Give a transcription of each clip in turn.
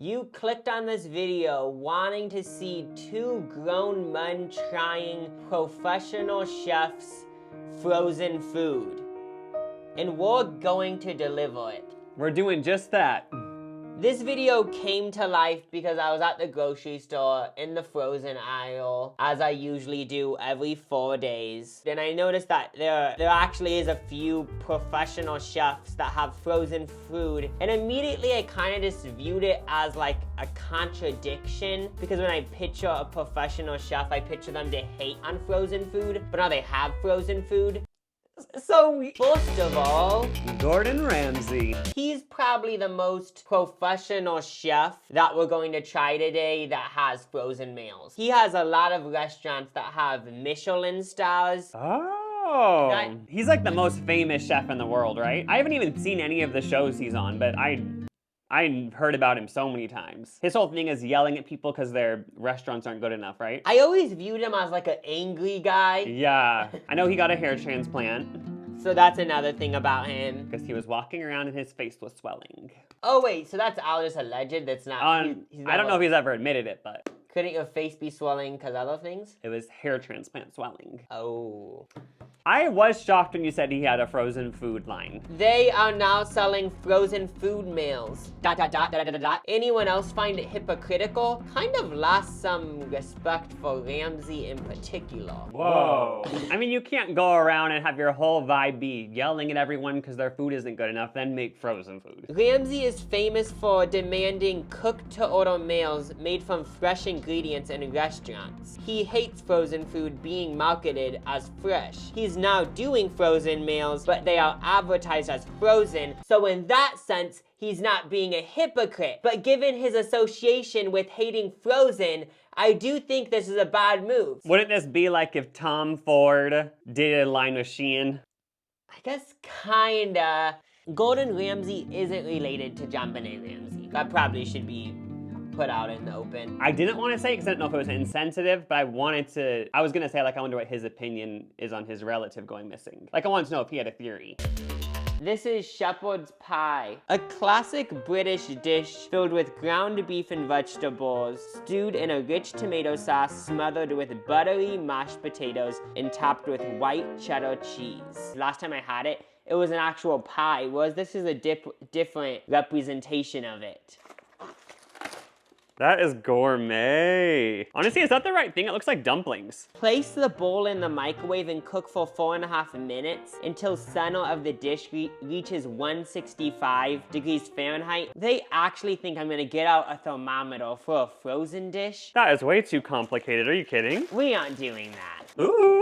You clicked on this video wanting to see two grown men trying professional chefs' frozen food. And we're going to deliver it. We're doing just that. This video came to life because I was at the grocery store in the frozen aisle, as I usually do every 4 days. Then I noticed that there actually is a few professional chefs that have frozen food. And immediately I kind of just viewed it as like a contradiction, because when I picture a professional chef, I picture them to hate on frozen food, but now they have frozen food. So, first of all, Gordon Ramsay. He's probably the most professional chef that we're going to try today that has frozen meals. He has a lot of restaurants that have Michelin stars. Oh, he's like the most famous chef in the world, right? I haven't even seen any of the shows he's on, but I heard about him so many times. His whole thing is yelling at people because their restaurants aren't good enough, right? I always viewed him as like an angry guy. Yeah, I know he got a hair transplant. So that's another thing about him. Because he was walking around and his face was swelling. Oh wait, so that's all just alleged? That's not... I don't know if he's ever admitted it, but... Couldn't your face be swelling because other things? It was hair transplant swelling. Oh. I was shocked when you said he had a frozen food line. They are now selling frozen food meals. ... Anyone else find it hypocritical? Kind of lost some respect for Ramsey in particular. Whoa. I mean, you can't go around and have your whole vibe be yelling at everyone because their food isn't good enough, then make frozen food. Ramsey is famous for demanding cooked-to-order meals made from fresh ingredients in restaurants. He hates frozen food being marketed as fresh. He's now doing frozen meals, but they are advertised as frozen, so in that sense, he's not being a hypocrite. But given his association with hating frozen, I do think this is a bad move. Wouldn't this be like if Tom Ford did a line with Shein? I guess kinda. Gordon Ramsay isn't related to JonBenet Ramsey. That probably should be put out in the open. I didn't want to say it because I didn't know if it was insensitive, but I was gonna say, like, I wonder what his opinion is on his relative going missing. Like, I wanted to know if he had a theory. This is shepherd's pie, a classic British dish filled with ground beef and vegetables, stewed in a rich tomato sauce, smothered with buttery mashed potatoes, and topped with white cheddar cheese. Last time I had it, it was an actual pie, whereas this is a different representation of it. That is gourmet. Honestly, is that the right thing? It looks like dumplings. Place the bowl in the microwave and cook for 4.5 minutes until center of the dish reaches 165 degrees Fahrenheit. They actually think I'm gonna get out a thermometer for a frozen dish? That is way too complicated. Are you kidding? We aren't doing that. Ooh.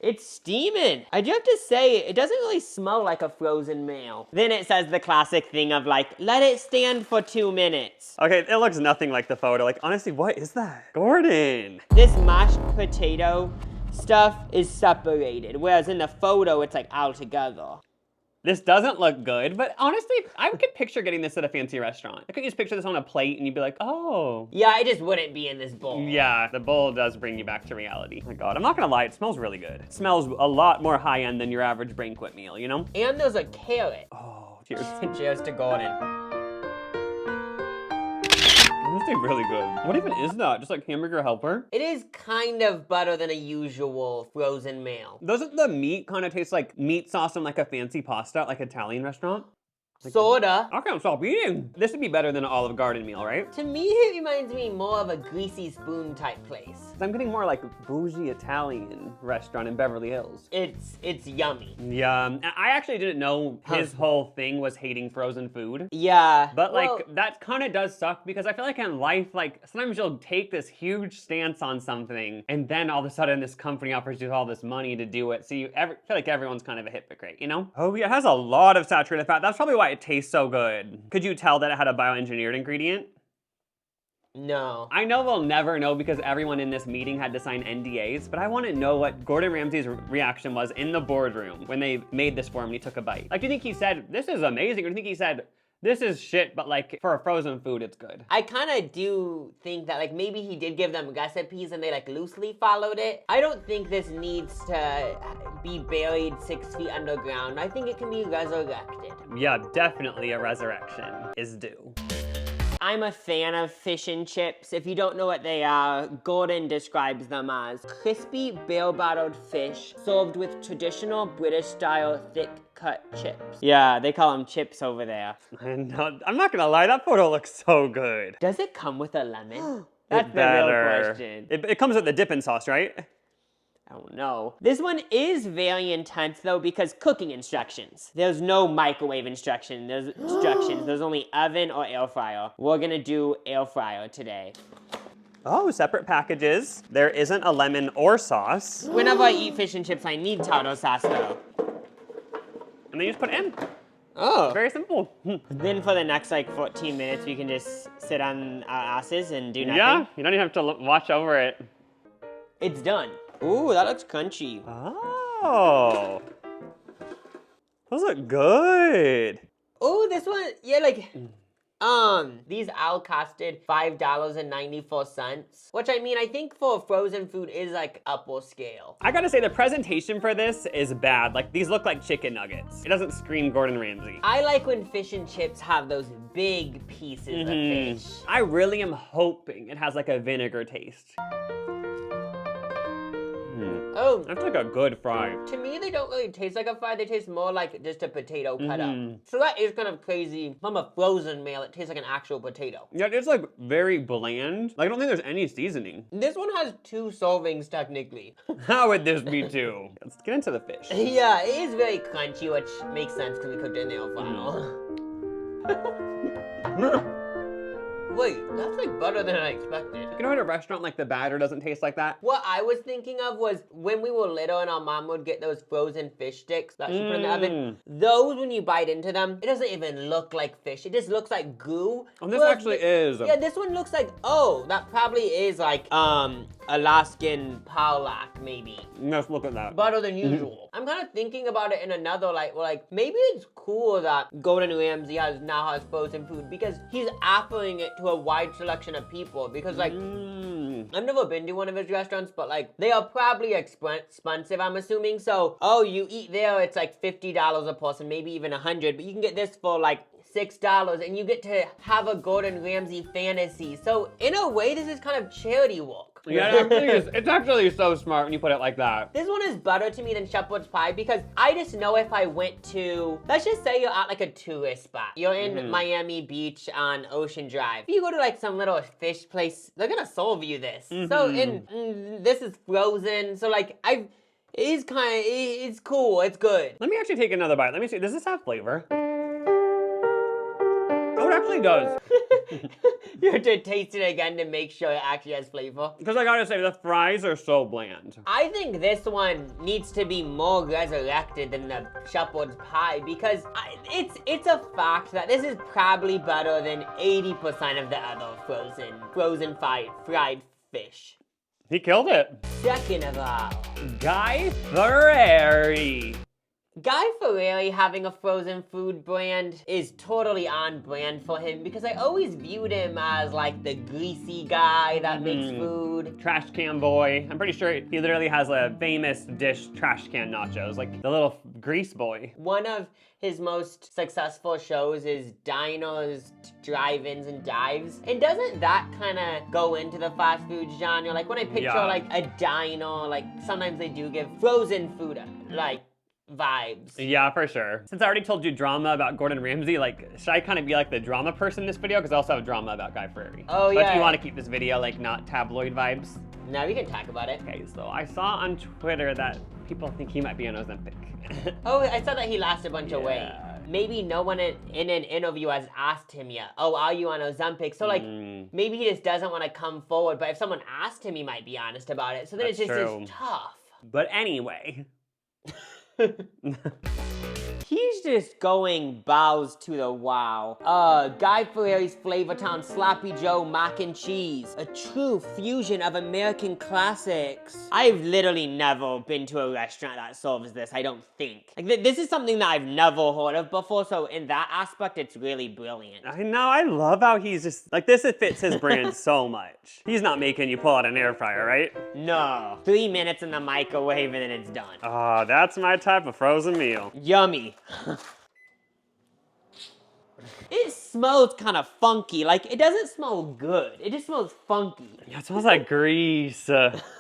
It's steaming. I do have to say, it doesn't really smell like a frozen meal. Then it says the classic thing of like, let it stand for 2 minutes. Okay, it looks nothing like the photo. Like, honestly, what is that? Gordon. This mashed potato stuff is separated, whereas in the photo, it's like all together. This doesn't look good, but honestly, I could picture getting this at a fancy restaurant. I could just picture this on a plate and you'd be like, oh. Yeah, it just wouldn't be in this bowl. Yeah, the bowl does bring you back to reality. Oh my God, I'm not gonna lie, it smells really good. It smells a lot more high-end than your average banquet meal, you know? And there's a carrot. Oh, cheers. Cheers to Gordon. Honestly, really good. What even is that? Just like hamburger helper? It is kind of better than a usual frozen meal. Doesn't the meat kind of taste like meat sauce in like a fancy pasta at like Italian restaurant? Like, sorta. I can't stop eating. This would be better than an Olive Garden meal, right? To me, it reminds me more of a greasy spoon type place. I'm getting more like bougie Italian restaurant in Beverly Hills. It's yummy. Yeah, I actually didn't know his whole thing was hating frozen food. Yeah. But like, that kind of does suck because I feel like in life, like sometimes you'll take this huge stance on something and then all of a sudden this company offers you all this money to do it. So you feel like everyone's kind of a hypocrite, you know? Oh yeah, it has a lot of saturated fat. That's probably why it tastes so good. Could you tell that it had a bioengineered ingredient? No. I know we'll never know because everyone in this meeting had to sign NDAs, but I want to know what Gordon Ramsay's reaction was in the boardroom when they made this for him and he took a bite. Like, do you think he said, this is amazing, or do you think he said, this is shit, but like, for a frozen food, it's good? I kind of do think that like maybe he did give them recipes and they like loosely followed it. I don't think this needs to be buried 6 feet underground. I think it can be resurrected. Yeah, definitely a resurrection is due. I'm a fan of fish and chips. If you don't know what they are, Gordon describes them as crispy, bell-bottled fish served with traditional British-style thick-cut chips. Yeah, they call them chips over there. I'm not gonna lie, that photo looks so good. Does it come with a lemon? That's the real question. It comes with the dipping sauce, right? I don't know. This one is very intense though because cooking instructions. There's no microwave instructions. There's only oven or air fryer. We're gonna do air fryer today. Oh, separate packages. There isn't a lemon or sauce. Whenever I eat fish and chips, I need tartar sauce though. And then you just put it in. Oh. Very simple. Then for the next like 14 minutes, we can just sit on our asses and do nothing. Yeah, you don't even have to watch over it. It's done. Ooh, that looks crunchy. Oh. Those look good. Ooh, this one, yeah, like, these all costed $5.94, which I mean, I think for frozen food is like upper scale. I gotta say the presentation for this is bad. Like these look like chicken nuggets. It doesn't scream Gordon Ramsay. I like when fish and chips have those big pieces of fish. I really am hoping it has like a vinegar taste. Oh, That's like a good fry. to me, they don't really taste like a fry. They taste more like just a potato cut up. So that is kind of crazy. From a frozen meal, it tastes like an actual potato. Yeah, it's like very bland. Like I don't think there's any seasoning. This one has 2 servings technically. How would this be 2? Let's get into the fish. Yeah, it is very crunchy, which makes sense because we cooked it in the air fryer. Wait, that's like better than I expected. You know at a restaurant like the batter doesn't taste like that? What I was thinking of was when we were little and our mom would get those frozen fish sticks that she put in the oven. Those, when you bite into them, it doesn't even look like fish. It just looks like goo. Oh, this actually is. Yeah, this one looks like, oh, that probably is like Alaskan powlack, maybe. Let's look at that. Better than usual. I'm kind of thinking about it in another light. Well, like, maybe it's cool that Gordon Ramsay now has frozen food because he's offering it to a wide selection of people. Because, like, I've never been to one of his restaurants, but, like, they are probably expensive, I'm assuming. So, oh, you eat there, it's like $50 a person, maybe even $100. But you can get this for, like, $6 and you get to have a Gordon Ramsay fantasy. So, in a way, this is kind of charity work. Yeah, it actually is. It's actually so smart when you put it like that. This one is better to me than shepherd's pie because I just know if I went to, let's just say you're at like a tourist spot. You're in Miami Beach on Ocean Drive. If you go to like some little fish place, they're gonna serve you this. So, this is frozen. So like, it's cool, it's good. Let me actually take another bite. Let me see, does this have flavor? Oh, it actually does. You have to taste it again to make sure it actually has flavor. Because I gotta say, the fries are so bland. I think this one needs to be more resurrected than the shepherd's pie because it's a fact that this is probably better than 80% of the other frozen fried fish. He killed it. Second of all, Guy Fieri. Guy Fieri having a frozen food brand is totally on brand for him because I always viewed him as like the greasy guy that makes food. Trash can boy. I'm pretty sure he literally has a famous dish, trash can nachos, like the little grease boy. One of his most successful shows is Diners, Drive-Ins, and Dives. And doesn't that kind of go into the fast food genre? Like when I picture like a diner, like sometimes they do give frozen food like vibes. Yeah, for sure. Since I already told you drama about Gordon Ramsay, like, should I kind of be like the drama person in this video? Because I also have drama about Guy Fieri. Oh, but yeah. But you want to keep this video, like, not tabloid vibes? No, we can talk about it. Okay, so I saw on Twitter that people think he might be on Ozempic. Oh, I saw that he lost a bunch of weight. Maybe no one in an interview has asked him yet, oh, are you on Ozempic? So, like, maybe he just doesn't want to come forward, but if someone asked him, he might be honest about it. So then it's tough. But anyway... He's just going bows to the wow. Guy Fieri's Flavortown Sloppy Joe Mac and Cheese. A true fusion of American classics. I've literally never been to a restaurant that serves this, I don't think. Like, this is something that I've never heard of before, so in that aspect, it's really brilliant. I know, I love how he's just, like, this fits his brand so much. He's not making you pull out an air fryer, right? No. 3 minutes in the microwave and then it's done. Oh, that's my type of frozen meal. Yummy. It smells kind of funky. Like, it doesn't smell good. It just smells funky. Yeah, it smells like grease.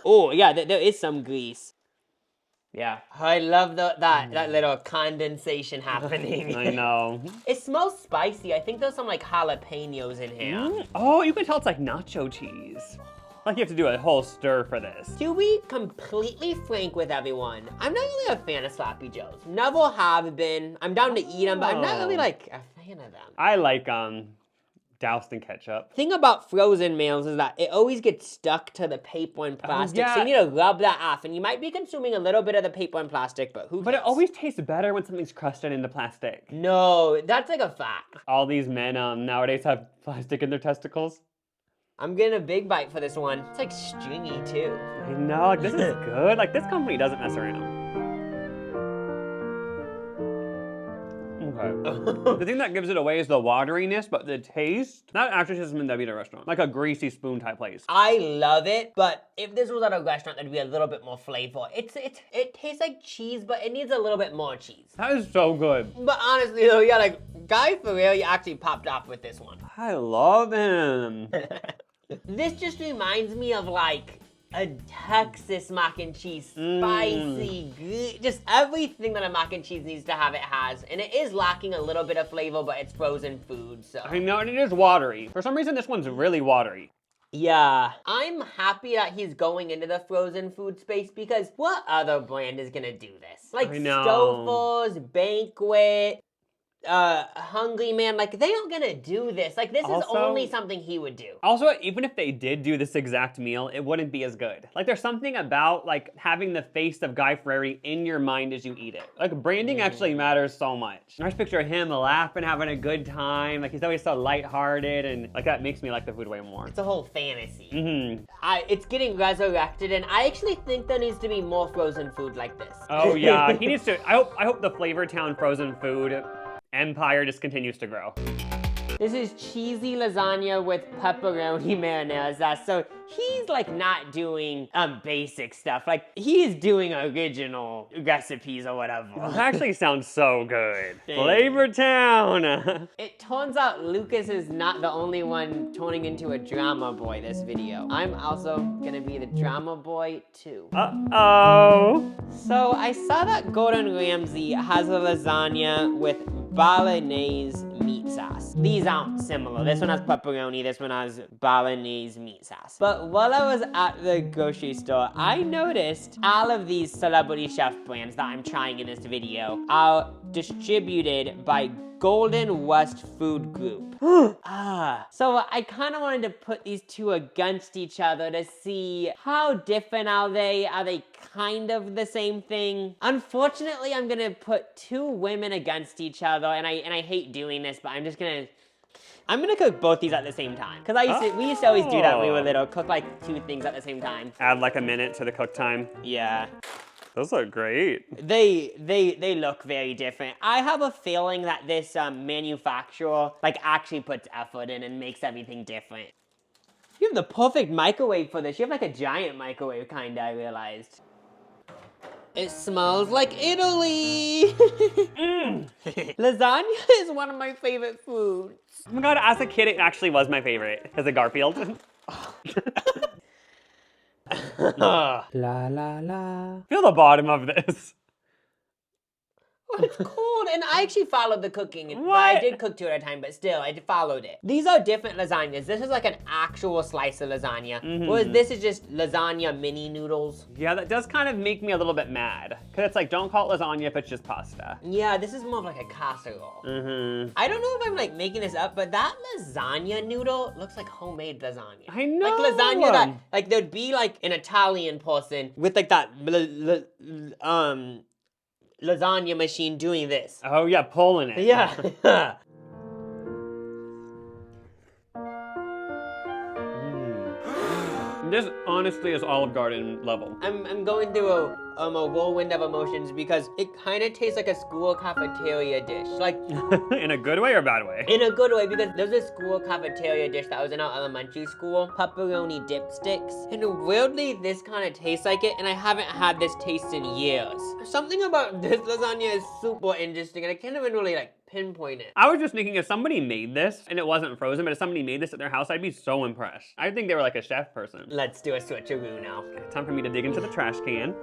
Oh, yeah, there is some grease. Yeah, I love that little condensation happening. I know. It smells spicy. I think there's some like jalapenos in here. Oh, you can tell it's like nacho cheese. Like you have to do a whole stir for this. To be completely frank with everyone, I'm not really a fan of Sloppy Joes. Never have been. I'm down to eat them, but I'm not really like a fan of them. I like doused in ketchup. Thing about frozen meals is that it always gets stuck to the paper and plastic, yeah. so you need to rub that off, and you might be consuming a little bit of the paper and plastic, but who cares? But it always tastes better when something's crusted into plastic. No, that's like a fact. All these men nowadays have plastic in their testicles. I'm getting a big bite for this one. It's like stringy too. I know, like this is good. Like this company doesn't mess around. Okay. The thing that gives it away is the wateriness, but the taste, that actually tastes something that'd be at a restaurant. Like a greasy spoon type place. I love it, but if this was at a restaurant, there'd be a little bit more flavor. It tastes like cheese, but it needs a little bit more cheese. That is so good. But honestly though, yeah, like Guy Fieri actually popped off with this one. I love him. This just reminds me of like a Texas mac and cheese, spicy, just everything that a mac and cheese needs to have, it has. And it is lacking a little bit of flavor, but it's frozen food, so. I know, and it is watery. For some reason, this one's really watery. Yeah, I'm happy that he's going into the frozen food space because what other brand is gonna do this? Like Stouffer's, Banquet, Hungry Man, like they aren't gonna do this. Like this is only something he would do. Also, even if they did do this exact meal, it wouldn't be as good. Like there's something about like having the face of Guy Fieri in your mind as you eat it. Like branding actually matters so much. I just picture him laughing, having a good time. Like he's always so lighthearted, and like that makes me like the food way more. It's a whole fantasy. Mm-hmm. It's getting resurrected, and I actually think there needs to be more frozen food like this. Oh yeah, he needs to. I hope the Flavortown frozen food empire just continues to grow. This is cheesy lasagna with pepperoni marinara. So he's like not doing basic stuff. Like he's doing original recipes or whatever. That actually sounds so good. Flavortown. It turns out Lucas is not the only one turning into a drama boy this video. I'm also gonna be the drama boy too. Uh-oh. So I saw that Gordon Ramsay has a lasagna with Bolognese meat sauce. These aren't similar. This one has pepperoni, this one has Bolognese meat sauce. But while I was at the grocery store, I noticed all of these celebrity chef brands that I'm trying in this video are distributed by Golden West Food Group. So I kind of wanted to put these two against each other to see how different are they? Are they kind of the same thing? Unfortunately, I'm gonna put two women against each other, and I hate doing this, but I'm gonna cook both these at the same time. Cause we used to always do that when we were little, cook like two things at the same time. Add like a minute to the cook time. Yeah. Those look great. They look very different. I have a feeling that this manufacturer like actually puts effort in and makes everything different. You have the perfect microwave for this. You have like a giant microwave kinda, I realized. It smells like Italy! Lasagna is one of my favorite foods. Oh my god, as a kid it actually was my favorite. As a Garfield. La la la. Feel the bottom of this. It's cold, and I actually followed the cooking. But I did cook two at a time, but still, I followed it. These are different lasagnas. This is like an actual slice of lasagna, whereas this is just lasagna mini noodles. Yeah, that does kind of make me a little bit mad. Because it's like, don't call it lasagna if it's just pasta. Yeah, this is more of like a casserole. I don't know if I'm like making this up, but that lasagna noodle looks like homemade lasagna. I know. Like lasagna that, like there'd be like an Italian person with like that, lasagna machine doing this. Oh yeah, pulling it. Yeah. This honestly is Olive Garden level. I'm going through a whirlwind of emotions because it kind of tastes like a school cafeteria dish. Like in a good way or bad way? In a good way, because there's a school cafeteria dish that was in our elementary school, pepperoni dipsticks, and weirdly this kind of tastes like it, and I haven't had this taste in years. Something about this lasagna is super interesting, and I can't even really like pinpoint it. I was just thinking if somebody made this and it wasn't frozen, but if somebody made this at their house, I'd be so impressed. I think they were like a chef person. Let's do a switcheroo now. Okay, time for me to dig into the trash can.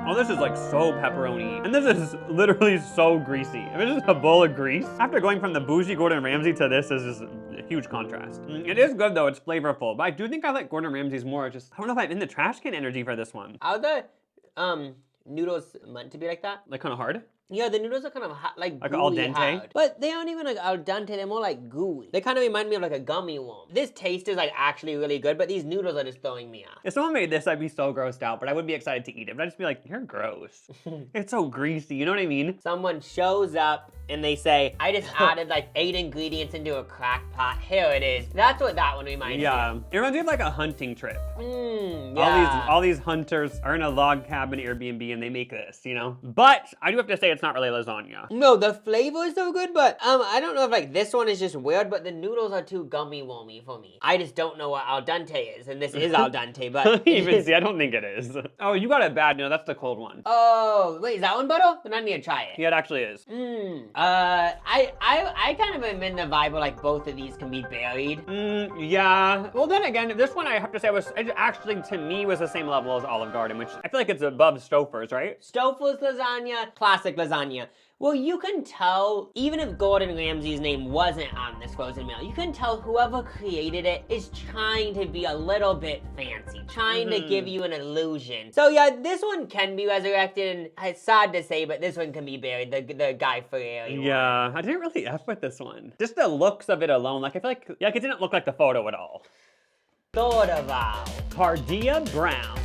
Oh, this is like so pepperoni. And this is literally so greasy. If it's just a bowl of grease. After going from the bougie Gordon Ramsay to this is just a huge contrast. It is good though, it's flavorful. But I do think I like Gordon Ramsay's more. I don't know if I'm in the trash can energy for this one. Are the noodles meant to be like that? Like kind of hard? Yeah, the noodles are kind of like al gooey dente? hard. But they aren't even like al dente, they're more like gooey. They kind of remind me of like a gummy worm. This taste is like actually really good, but these noodles are just throwing me off. If someone made this, I'd be so grossed out, but I would be excited to eat it. But I'd just be like, you're gross. It's so greasy, you know what I mean? Someone shows up and they say, I just added like 8 ingredients into a crock pot. Here it is. That's what that one reminds me of. It reminds me of like a hunting trip. Yeah. All these hunters are in a log cabin Airbnb and they make this, you know? But I do have to say it's not really lasagna. No, the flavor is so good, but I don't know if like this one is just weird, but the noodles are too gummy wormy for me. I just don't know what al dente is, and this is al dente, but even see, I don't think it is. Oh, you got it bad. No, that's the cold one. Oh, wait, is that one butter? Then I need to try it. Yeah, it actually is. I kind of am in the vibe where like both of these can be buried. Yeah. Well, then again, this one I have to say it actually to me was the same level as Olive Garden, which I feel like it's above Stouffer's, right? Stouffer's lasagna, classic lasagna. Well, you can tell, even if Gordon Ramsay's name wasn't on this frozen meal, you can tell whoever created it is trying to be a little bit fancy, trying to give you an illusion. So yeah, this one can be resurrected, and it's sad to say, but this one can be buried, the Guy Fieri one. Yeah, I didn't really F with this one. Just the looks of it alone, like I feel like, it didn't look like the photo at all. Thought about Kardea Brown.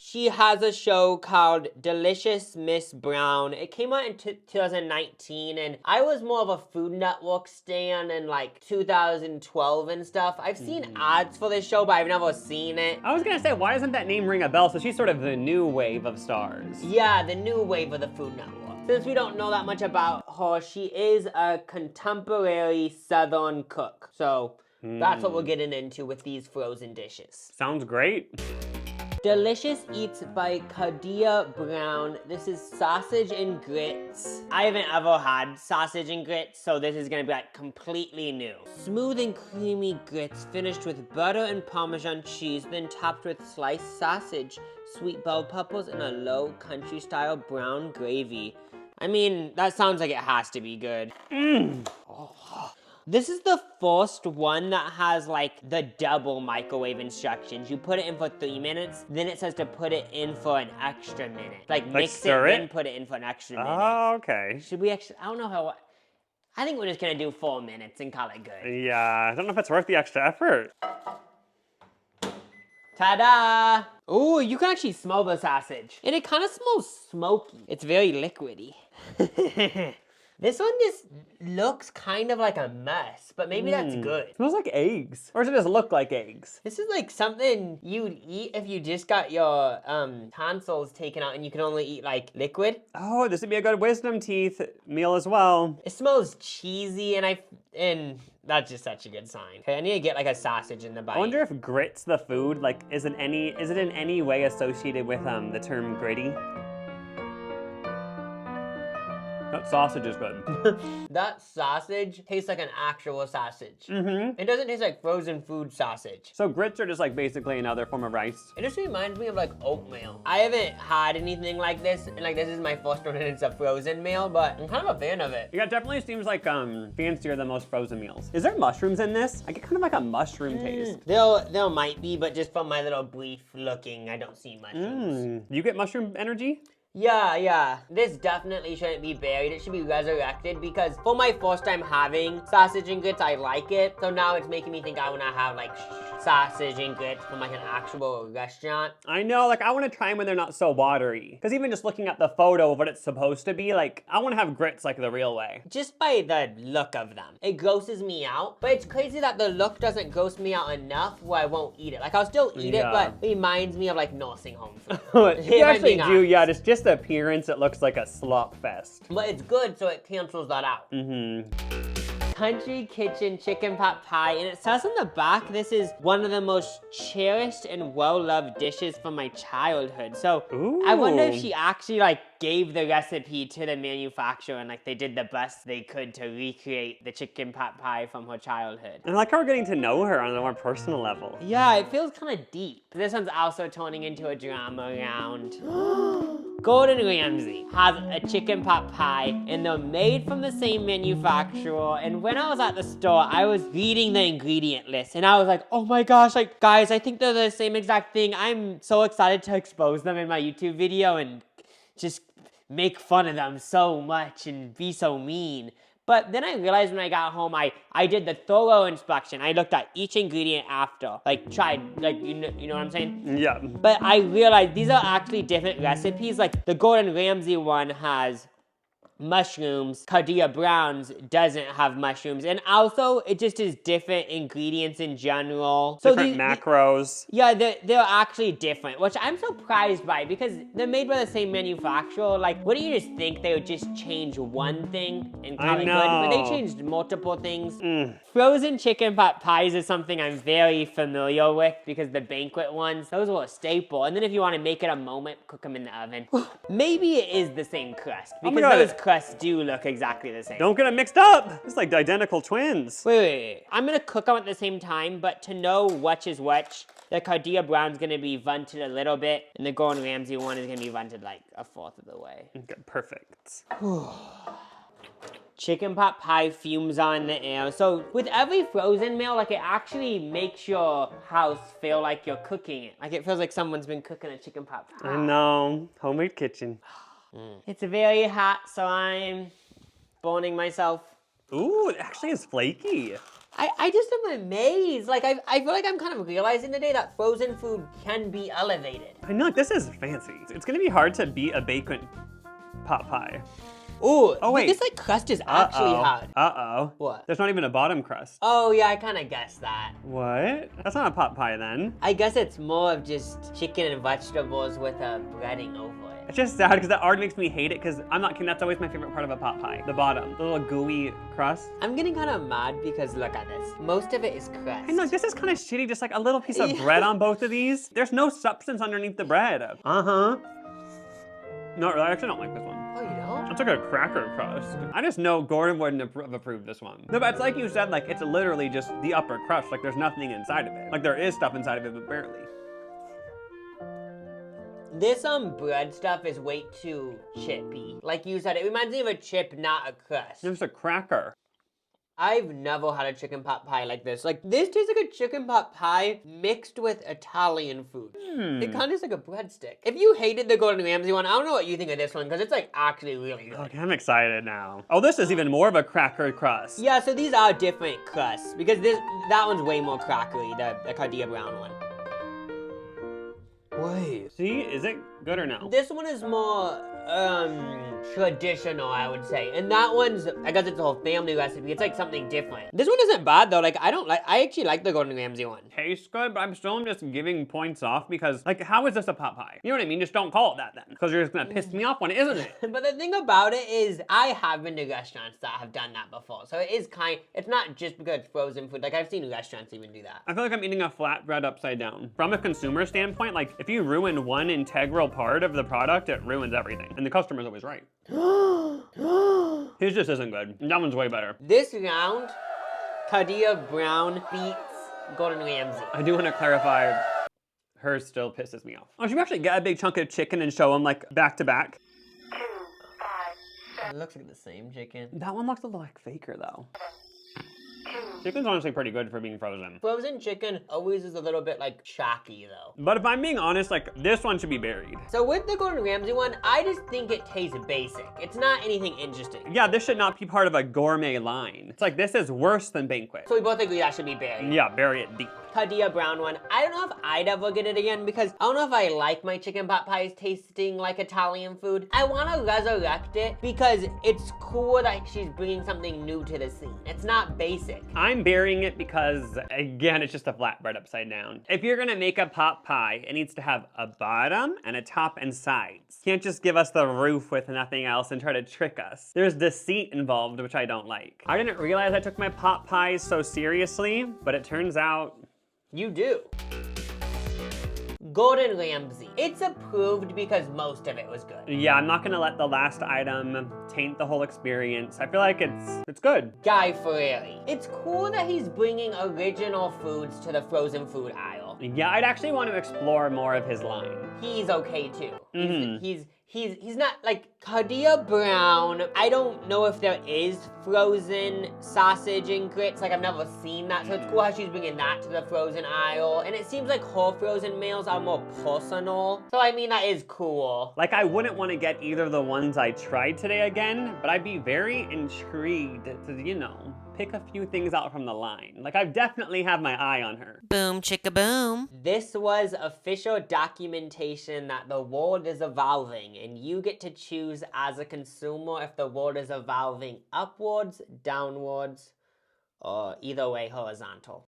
She has a show called Delicious Miss Brown. It came out in 2019, and I was more of a Food Network stan in like 2012 and stuff. I've seen ads for this show, but I've never seen it. I was gonna say, why doesn't that name ring a bell? So she's sort of the new wave of stars. Yeah, the new wave of the Food Network. Since we don't know that much about her, she is a contemporary Southern cook. So that's what we're getting into with these frozen dishes. Sounds great. Delicious Eats by Kardea Brown. This is sausage and grits. I haven't ever had sausage and grits, so this is gonna be like completely new. Smooth and creamy grits finished with butter and Parmesan cheese, then topped with sliced sausage, sweet bell peppers, and a low country style brown gravy. I mean, that sounds like it has to be good. This is the first one that has like the double microwave instructions. You put it in for 3 minutes, then it says to put it in for an extra minute. Like mix it, then put it in for an extra minute. Oh, okay. Should we actually, I don't know how, I think we're just gonna do 4 minutes and call it good. Yeah, I don't know if it's worth the extra effort. Ta-da! Ooh, you can actually smell the sausage. And it kind of smells smoky. It's very liquidy. This one just looks kind of like a mess, but maybe that's good. It smells like eggs. Or does it just look like eggs? This is like something you'd eat if you just got your tonsils taken out and you can only eat like liquid. Oh, this would be a good wisdom teeth meal as well. It smells cheesy, and that's just such a good sign. Okay, I need to get like a sausage in the bite. I wonder if grits the food, like is it in any way associated with the term gritty? That sausage is good. That sausage tastes like an actual sausage. It doesn't taste like frozen food sausage. So grits are just like basically another form of rice. It just reminds me of like oatmeal. I haven't had anything like this, and like this is my first one and it's a frozen meal, but I'm kind of a fan of it. Yeah, it definitely seems like fancier than most frozen meals. Is there mushrooms in this? I get kind of like a mushroom taste. There might be, but just from my little brief looking, I don't see mushrooms. You get mushroom energy? Yeah. This definitely shouldn't be buried. It should be resurrected because for my first time having sausage and grits, I like it. So now it's making me think I want to have like sausage and grits from like an actual restaurant. I know, like I want to try them when they're not so watery. Because even just looking at the photo of what it's supposed to be, like I want to have grits like the real way. Just by the look of them, it grosses me out. But it's crazy that the look doesn't gross me out enough where I won't eat it. Like I'll still eat it, but it reminds me of like nursing home food. You actually do, yeah. It's just the appearance, it looks like a slop fest. But it's good, so it cancels that out. Country Kitchen chicken pot pie, and it says on the back this is one of the most cherished and well-loved dishes from my childhood. So I wonder if she actually like gave the recipe to the manufacturer and like they did the best they could to recreate the chicken pot pie from her childhood. And I like how we're getting to know her on a more personal level. Yeah, it feels kind of deep. This one's also turning into a drama round. Gordon Ramsay has a chicken pot pie and they're made from the same manufacturer. And when I was at the store, I was reading the ingredient list and I was like, oh my gosh, like guys, I think they're the same exact thing. I'm so excited to expose them in my YouTube video and just make fun of them so much and be so mean. But then I realized when I got home, I did the thorough inspection. I looked at each ingredient after, like tried, like, you know what I'm saying? Yeah. But I realized these are actually different recipes. Like the Gordon Ramsay one has mushrooms. Kardea Brown's doesn't have mushrooms. And also, it just is different ingredients in general. So different macros. Yeah, they're actually different, which I'm surprised by because they're made by the same manufacturer. Like, wouldn't you just think they would just change one thing and call it good? But they changed multiple things. Frozen chicken pot pies is something I'm very familiar with because the banquet ones, those were a staple. And then if you want to make it a moment, cook them in the oven. Maybe it is the same crust because those crusts do look exactly the same. Don't get them mixed up. It's like identical twins. Wait. I'm gonna cook them at the same time, but to know which is which, the Kardea Brown's gonna be vented a little bit, and the Gordon Ramsay one is gonna be vented like a fourth of the way. Okay, perfect. Chicken pot pie fumes on the air. So with every frozen meal, like it actually makes your house feel like you're cooking it. Like it feels like someone's been cooking a chicken pot pie. I know, homemade kitchen. It's very hot, so I'm burning myself. Ooh, it actually is flaky. I just am amazed. Like, I feel like I'm kind of realizing today that frozen food can be elevated. I know, this is fancy. It's gonna be hard to beat a bacon pot pie. Ooh, oh wait. This like crust is actually hard. Uh-oh. What? There's not even a bottom crust. Oh yeah, I kind of guessed that. What? That's not a pot pie then. I guess it's more of just chicken and vegetables with a breading over it. It's just sad because that already makes me hate it because I'm not kidding, that's always my favorite part of a pot pie. The bottom, the little gooey crust. I'm getting kind of mad because look at this. Most of it is crust. I know, this is kind of shitty, just like a little piece of bread on both of these. There's no substance underneath the bread. Uh-huh. No, I actually don't like this one. Oh, you don't? It's like a cracker crust. I just know Gordon wouldn't have approved this one. No, but it's like you said, like it's literally just the upper crust. Like there's nothing inside of it. Like there is stuff inside of it, but barely. This bread stuff is way too chippy. Like you said, it reminds me of a chip, not a crust. It's a cracker. I've never had a chicken pot pie like this. Like, this tastes like a chicken pot pie mixed with Italian food. It kind of tastes like a breadstick. If you hated the Gordon Ramsay one, I don't know what you think of this one, because it's, like, actually really good. Okay, I'm excited now. Oh, this is even more of a cracker crust. Yeah, so these are different crusts, because that one's way more crackery, the Kardea Brown one. Wait. See, is it good or no? This one is more, traditional, I would say. And that one's, I guess it's a whole family recipe. It's like something different. This one isn't bad though. Like, I actually like the Gordon Ramsay one. Tastes good, but I'm still just giving points off because, like, how is this a pot pie? You know what I mean? Just don't call it that then. Because you're just gonna piss me off when it isn't it? But the thing about it is, I have been to restaurants that have done that before. So it is it's not just because it's frozen food. Like, I've seen restaurants even do that. I feel like I'm eating a flatbread upside down. From a consumer standpoint, like, if you ruin one integral part of the product, it ruins everything. And the customer's always right. His just isn't good. That one's way better. This round, Kardea Brown beats Gordon Ramsay. I do want to clarify, hers still pisses me off. Oh, should we actually get a big chunk of chicken and show them like back to back? It looks like the same chicken. That one looks a little like faker though. Chicken's honestly pretty good for being frozen. Frozen chicken always is a little bit like shocky though. But if I'm being honest, like this one should be buried. So with the Gordon Ramsay one, I just think it tastes basic. It's not anything interesting. Yeah, this should not be part of a gourmet line. It's like, this is worse than banquet. So we both agree that should be buried. Yeah, bury it deep. Kardea Brown one. I don't know if I'd ever get it again because I don't know if I like my chicken pot pies tasting like Italian food. I want to resurrect it because it's cool that she's bringing something new to the scene. It's not basic. I'm burying it because, again, it's just a flatbread upside down. If you're gonna make a pot pie, it needs to have a bottom and a top and sides. You can't just give us the roof with nothing else and try to trick us. There's deceit involved, which I don't like. I didn't realize I took my pot pies so seriously, but it turns out you do. Gordon Ramsay. It's approved because most of it was good. Yeah, I'm not gonna let the last item taint the whole experience. I feel like it's good. Guy Fieri. It's cool that he's bringing original foods to the frozen food aisle. Yeah, I'd actually want to explore more of his line. He's okay too. He's not like Kardea Brown. I don't know if there is frozen sausage and grits. Like, I've never seen that, so it's cool how she's bringing that to the frozen aisle. And it seems like her frozen meals are more personal. So I mean, that is cool. Like, I wouldn't want to get either of the ones I tried today again, but I'd be very intrigued to, you know, pick a few things out from the line. Like, I definitely have my eye on her. Boom chicka boom. This was official documentation that the world is evolving, and you get to choose as a consumer if the world is evolving upwards, downwards, or either way horizontal.